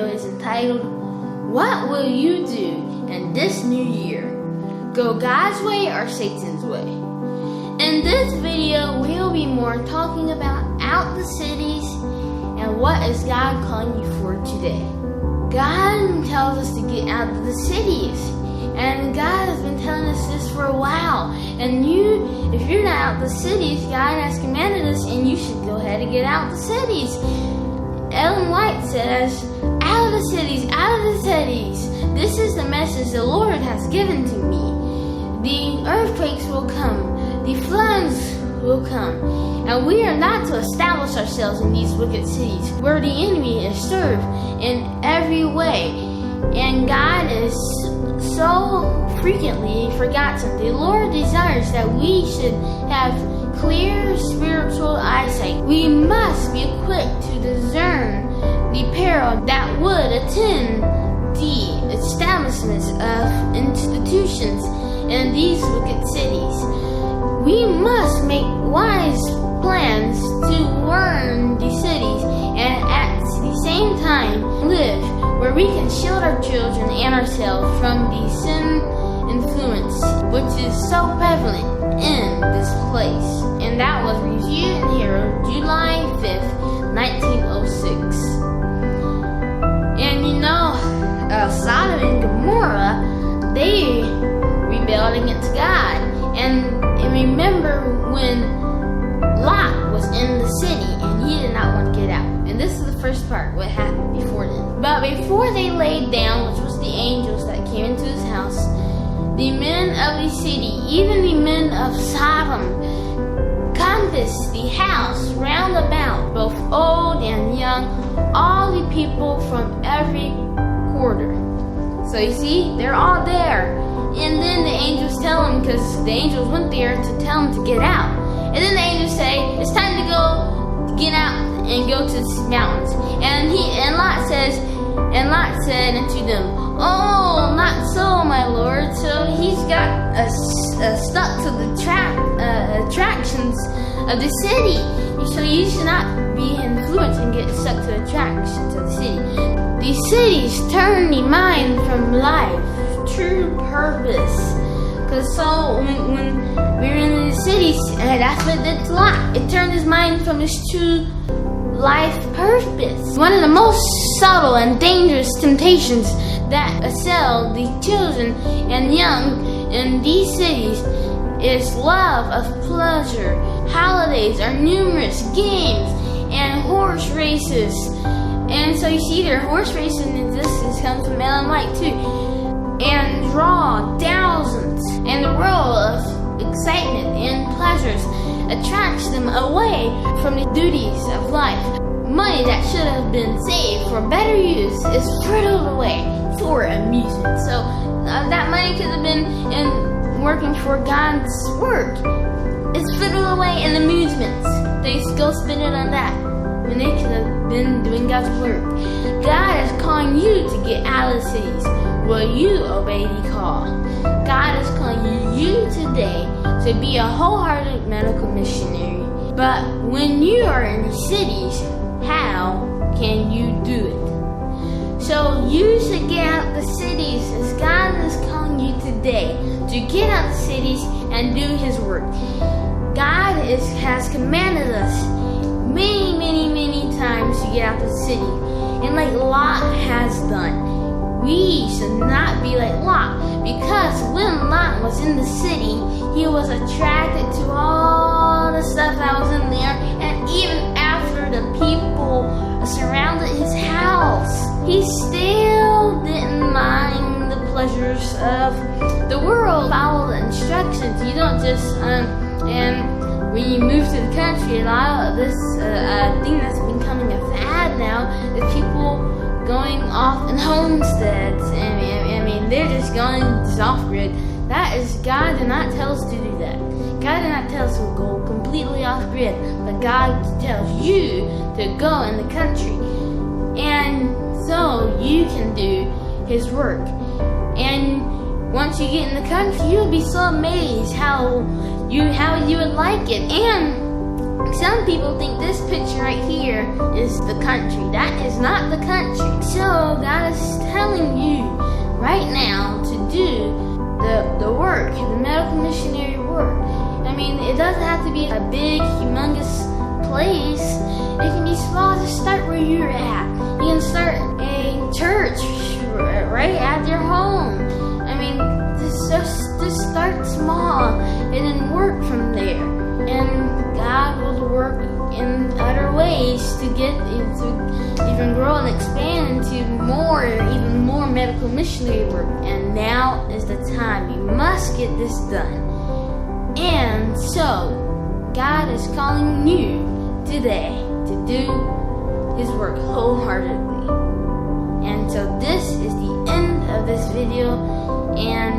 video is entitled, What Will You Do in This New Year? Go God's Way or Satan's Way? In this video, we'll be more talking about out the cities and what is God calling you for today. God tells us to get out of the cities, and God has been telling us this for a while. And if you're not out the cities, God has commanded us, and you should go ahead and get out the cities. Ellen White says, out of the cities, out of the cities. This is the message the Lord has given to me. The earthquakes will come, the floods will come, and we are not to establish ourselves in these wicked cities where the enemy is served in every way. And God is so frequently forgotten. The Lord desires that we should have clear spiritual eyesight. We must be equipped to discern the peril that would attend the establishments of institutions in these wicked cities. We must make wise plans to learn the cities and at the same time live where we can shield our children and ourselves from the sin influence which is so prevalent in this place. And that was reviewed and heralded July 5th, 1906. And Sodom and Gomorrah, they rebelled against God. And remember when Lot was in the city and he did not want to get out. And this is the first part, what happened before then. But before they laid down, which was the angels that came into his house, the men of the city, even the men of Sodom, compassed the house round about, both old and young, all the people from every quarter. So you see, they're all there. And then the angels tell them, because the angels went there to tell them to get out. And then the angels say, it's time to go, get out and go to the mountains. And Lot said unto them, oh, not so, my Lord. So he's got stuck to the attractions of the city. So you should not be influenced and get stuck to the attractions of the city. The cities turn the mind from life, true purpose. Because so when we were in the cities, that's what it did to Lot. It turned his mind from his true life purpose. One of the most subtle and dangerous temptations that assail the children and young in these cities is love of pleasure. Holidays are numerous, games and horse races. And so you see there, horse racing in this comes from Ellen White too. And draw thousands, and the world of excitement and pleasures attracts them away from the duties of life. Money that should have been saved for better use is frittled away for amusement. So that money could have been in working for God's work. It's frittled away in amusements. They go spend it on that when they could have been doing God's work. God is calling you to get out of the cities. Will you obey the call? God is calling you today to be a wholehearted medical missionary. But when you are in the cities, how can you do it? So you should get out the cities as God is calling you today to get out the cities and do His work. God has commanded us many, many, many times to get out the city. And like Lot has done. We should not be like Lot, because when Lot was in the city, he was attracted to all the stuff that was in there, and even after the people surrounded his house, he still didn't mind the pleasures of the world. Follow the instructions. You don't just and when you move to the country, a lot of this thing that's becoming a fad now is people going off in homesteads. I mean, they're just going off-grid. That is, God did not tell us to do that. God did not tell us to go completely off-grid, but God tells you to go in the country. And so you can do His work. And once you get in the country, you'll be so amazed how you would like it. And Some people think this picture right here is the country. That is not the country. So God is telling you right now to do the work, the medical missionary work. I mean, it doesn't have to be a big, humongous place. It can be small. Just start where you're at. You can start a church right at your home. I mean, just start small and then work from there. And God will work in other ways to get to even grow and expand into even more medical missionary work. And now is the time. You must get this done. And so, God is calling you today to do His work wholeheartedly. And so this is the end of this video. And